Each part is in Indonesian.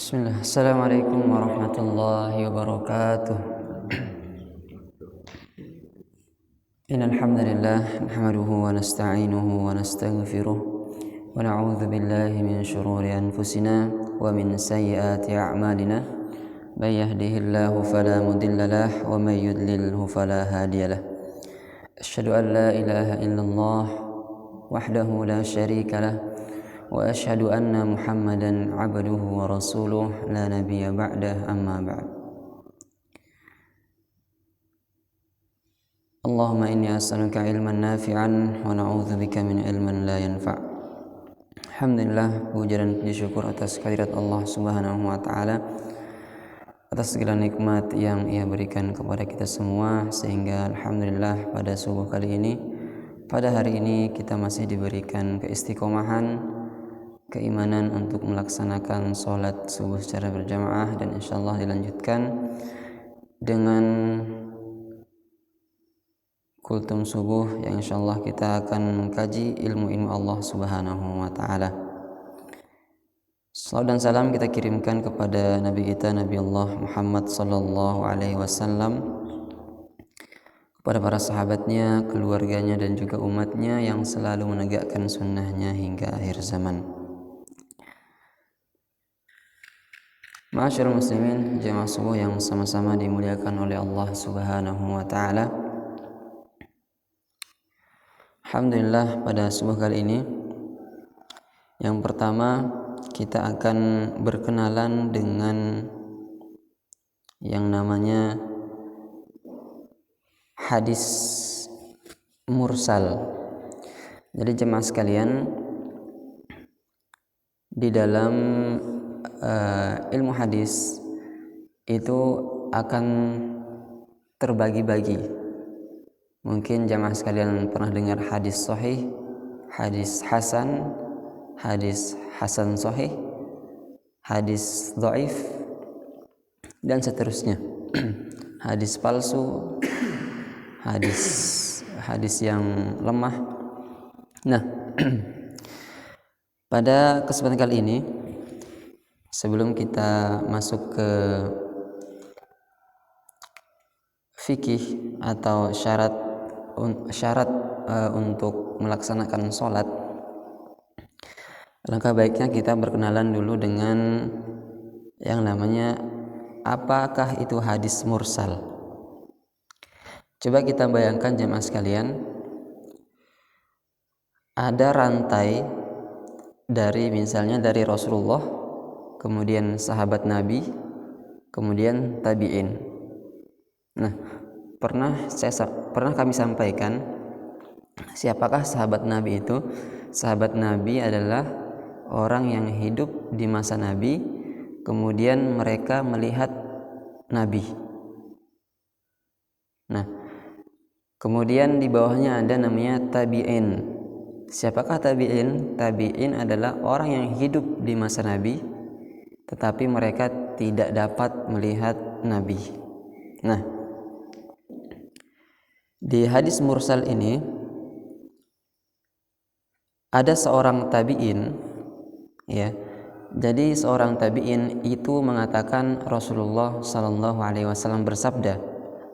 Bismillah. Assalamualaikum warahmatullahi wabarakatuh. Innal hamdalillah nahmaduhu wa nasta'inuhu wa nastaghfiruh wa na'udzu billahi min shururi anfusina wa min sayyiati a'malina. May yahdihillahu fala mudilla lahu wa may yudlilhu fala hadiyalah. Asyhadu an la ilaha illallah wahdahu la syarika lah wa asyhadu anna Muhammadan abduhu wa rasuluh la nabiyya ba'dah amma ba'd. Allahumma inni as'aluka ilman nafi'an wa na'udzubika min ilmin la yanfa'. Alhamdulillah, puja dan puji syukur atas kehadirat Allah Subhanahu wa taala, atas segala nikmat yang Ia berikan kepada kita semua, sehingga alhamdulillah pada subuh kali ini, pada hari ini kita masih diberikan keistiqomahan, keimanan untuk melaksanakan sholat subuh secara berjamaah, dan insyaallah dilanjutkan dengan kultum subuh yang insyaallah kita akan mengkaji ilmu-ilmu Allah Subhanahu wa taala. Salawat dan salam kita kirimkan kepada Nabi kita Nabi Allah Muhammad sallallahu alaihi wasallam, kepada para sahabatnya, keluarganya dan juga umatnya yang selalu menegakkan sunnahnya hingga akhir zaman. Ma'asyiral muslimin, jamaah subuh yang sama-sama dimuliakan oleh Allah Subhanahu wa taala. Alhamdulillah, pada subuh kali ini yang pertama kita akan berkenalan dengan yang namanya hadis mursal. Jadi jemaah sekalian, di dalam ilmu hadis itu akan terbagi-bagi. Mungkin jamaah sekalian pernah dengar hadis sahih, hadis hasan sahih, hadis dhaif, dan seterusnya. Hadis palsu, hadis yang lemah. Nah, pada kesempatan kali ini, sebelum kita masuk ke fikih atau syarat untuk melaksanakan sholat, langkah baiknya kita berkenalan dulu dengan yang namanya apakah itu hadis mursal. Coba kita bayangkan jemaah sekalian, ada rantai dari misalnya dari Rasulullah, kemudian sahabat Nabi, kemudian tabi'in. Nah, pernah kami sampaikan siapakah sahabat Nabi itu? Sahabat Nabi adalah orang yang hidup di masa Nabi, kemudian mereka melihat Nabi. Nah, kemudian di bawahnya ada namanya tabi'in. Siapakah tabi'in? Tabi'in adalah orang yang hidup di masa Nabi, tetapi mereka tidak dapat melihat Nabi. Nah, di hadis mursal ini ada seorang tabi'in, ya. Jadi seorang tabi'in itu mengatakan Rasulullah sallallahu alaihi wasallam bersabda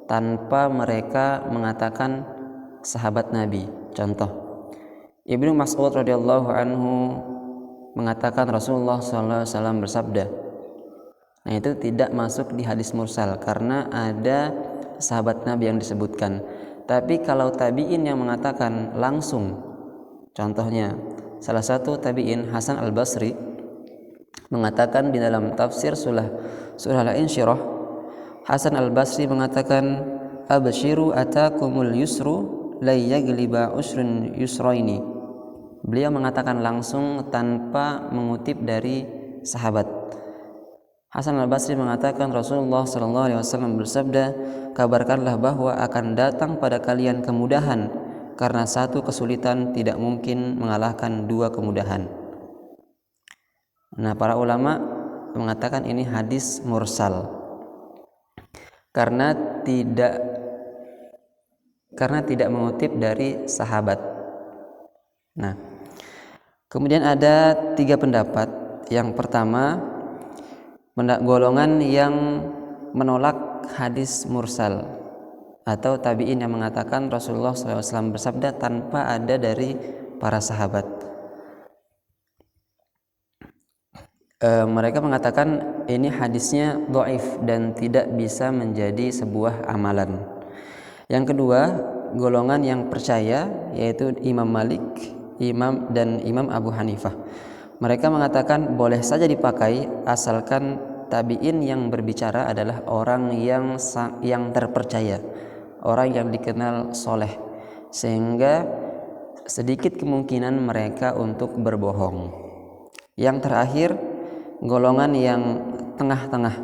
tanpa mereka mengatakan sahabat Nabi. Contoh, Ibnu Mas'ud radhiyallahu anhu mengatakan Rasulullah sallallahu alaihi wasallam bersabda. Nah, itu tidak masuk di hadis mursal karena ada sahabat Nabi yang disebutkan. Tapi kalau tabi'in yang mengatakan langsung, contohnya salah satu tabi'in Hasan al-Basri mengatakan di dalam tafsir surah Al-Insyirah, Hasan al-Basri mengatakan absyiru atakumul yusru la yagliba usrun yusraini. Beliau mengatakan langsung tanpa mengutip dari sahabat. Hasan al-Basri mengatakan Rasulullah SAW bersabda, kabarkanlah bahwa akan datang pada kalian kemudahan, karena satu kesulitan tidak mungkin mengalahkan dua kemudahan. Nah, para ulama mengatakan ini hadis mursal karena tidak mengutip dari sahabat. Nah, kemudian ada 3 pendapat. Yang pertama, golongan yang menolak hadis mursal atau tabi'in yang mengatakan Rasulullah SAW bersabda tanpa ada dari para sahabat. Mereka mengatakan ini hadisnya dhaif dan tidak bisa menjadi sebuah amalan. Yang kedua, golongan yang percaya yaitu Imam Malik, Imam Abu Hanifah. Mereka mengatakan boleh saja dipakai asalkan tabi'in yang berbicara adalah orang yang terpercaya, orang yang dikenal soleh, sehingga sedikit kemungkinan mereka untuk berbohong. Yang terakhir, golongan yang tengah-tengah,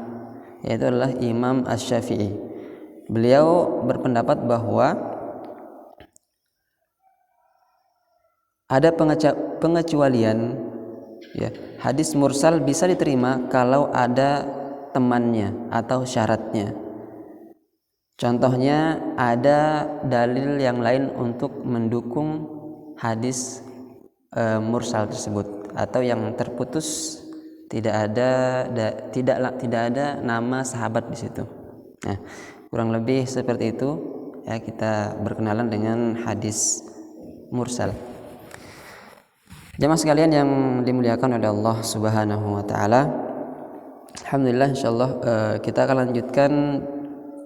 yaitu adalah Imam Asy-Syafi'i. Beliau berpendapat bahwa ada pengecualian, ya, hadis mursal bisa diterima kalau ada temannya atau syaratnya. Contohnya ada dalil yang lain untuk mendukung hadis mursal tersebut, atau yang terputus tidak ada nama sahabat di situ. Nah, kurang lebih seperti itu ya, kita berkenalan dengan hadis mursal. Jamaah sekalian yang dimuliakan oleh Allah Subhanahu wa taala, alhamdulillah insyaallah kita akan lanjutkan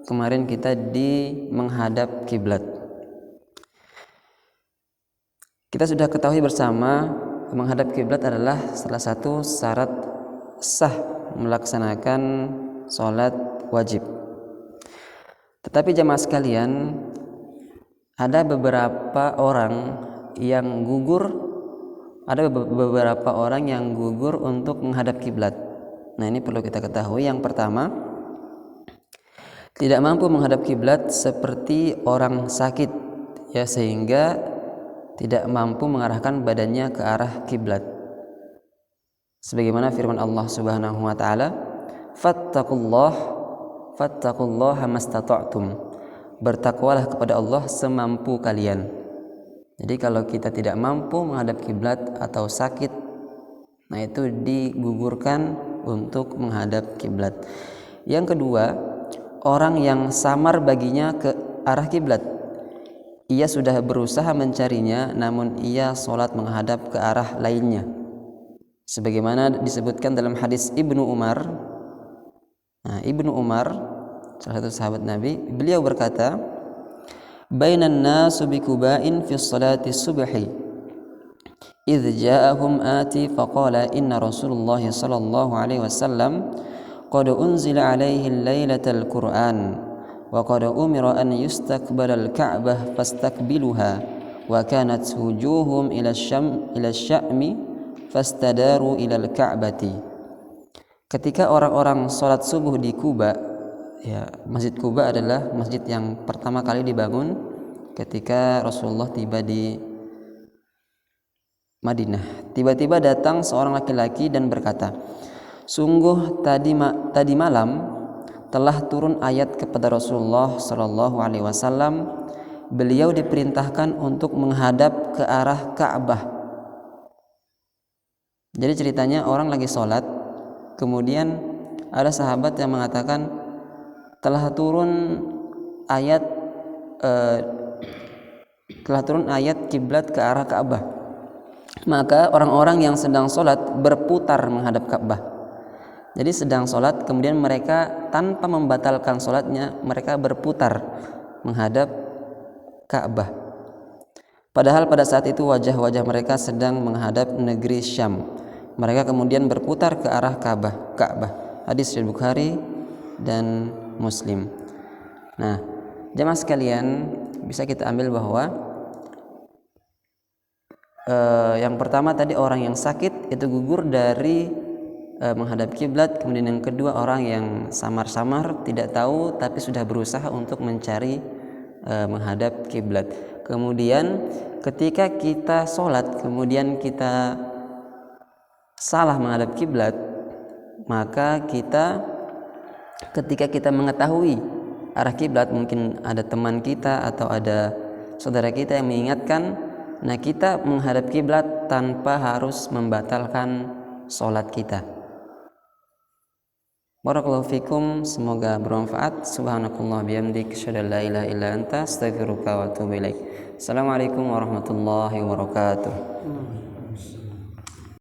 kemarin kita di menghadap kiblat. Kita sudah ketahui bersama menghadap kiblat adalah salah satu syarat sah melaksanakan sholat wajib. Tetapi jamaah sekalian, ada beberapa orang yang gugur untuk menghadap kiblat. Nah, ini perlu kita ketahui. Yang pertama, tidak mampu menghadap kiblat seperti orang sakit, ya, sehingga tidak mampu mengarahkan badannya ke arah kiblat. Sebagaimana firman Allah Subhanahu wa taala, fattaqullaha mastata'tum. Bertakwalah kepada Allah semampu kalian. Jadi kalau kita tidak mampu menghadap kiblat atau sakit, nah itu digugurkan untuk menghadap kiblat. Yang kedua, orang yang samar baginya ke arah kiblat. Ia sudah berusaha mencarinya, namun ia sholat menghadap ke arah lainnya. Sebagaimana disebutkan dalam hadis Ibnu Umar. Nah, Ibnu Umar, salah satu sahabat Nabi, beliau berkata, "Bainan nasu bi Quba'in fi sholati subhi, idh ja'ahum ati faqala inna Rasulullah sallallahu alaihi wasallam qad unzila alaihi lailatal Qur'an wa qad umira an yustaqbala al-Ka'bah fastakbiluha wa kanat wujuhum ila sya'mi fastadaru ila al-Ka'bati." Ketika orang-orang sholat subuh di Kuba, ya, Masjid Kuba adalah masjid yang pertama kali dibangun ketika Rasulullah tiba di Madinah. Tiba-tiba datang seorang laki-laki dan berkata, "Sungguh tadi malam telah turun ayat kepada Rasulullah Shallallahu Alaihi Wasallam. Beliau diperintahkan untuk menghadap ke arah Ka'bah." Jadi ceritanya orang lagi sholat, kemudian ada sahabat yang mengatakan telah turun ayat kiblat ke arah Ka'bah. Maka orang-orang yang sedang sholat berputar menghadap Ka'bah. Jadi sedang sholat, kemudian mereka tanpa membatalkan sholatnya, mereka berputar menghadap Ka'bah. Padahal pada saat itu wajah-wajah mereka sedang menghadap negeri Syam. Mereka kemudian berputar ke arah Ka'bah. Hadis Sahih Bukhari dan Muslim. Nah, jemaah sekalian, bisa kita ambil bahwa yang pertama tadi orang yang sakit itu gugur dari menghadap kiblat. Kemudian yang kedua orang yang samar-samar tidak tahu tapi sudah berusaha untuk mencari menghadap kiblat. Kemudian ketika kita sholat kemudian kita salah menghadap kiblat, maka ketika kita mengetahui arah kiblat, mungkin ada teman kita atau ada saudara kita yang mengingatkan, nah kita menghadap kiblat tanpa harus membatalkan sholat kita. Barakallahu fikum, semoga bermanfaat. Subhanakallah bihamdik, asyhadu an la ilaha illa anta, astaghfiruka wa atubu ilaik. Assalamualaikum warahmatullahi wabarakatuh.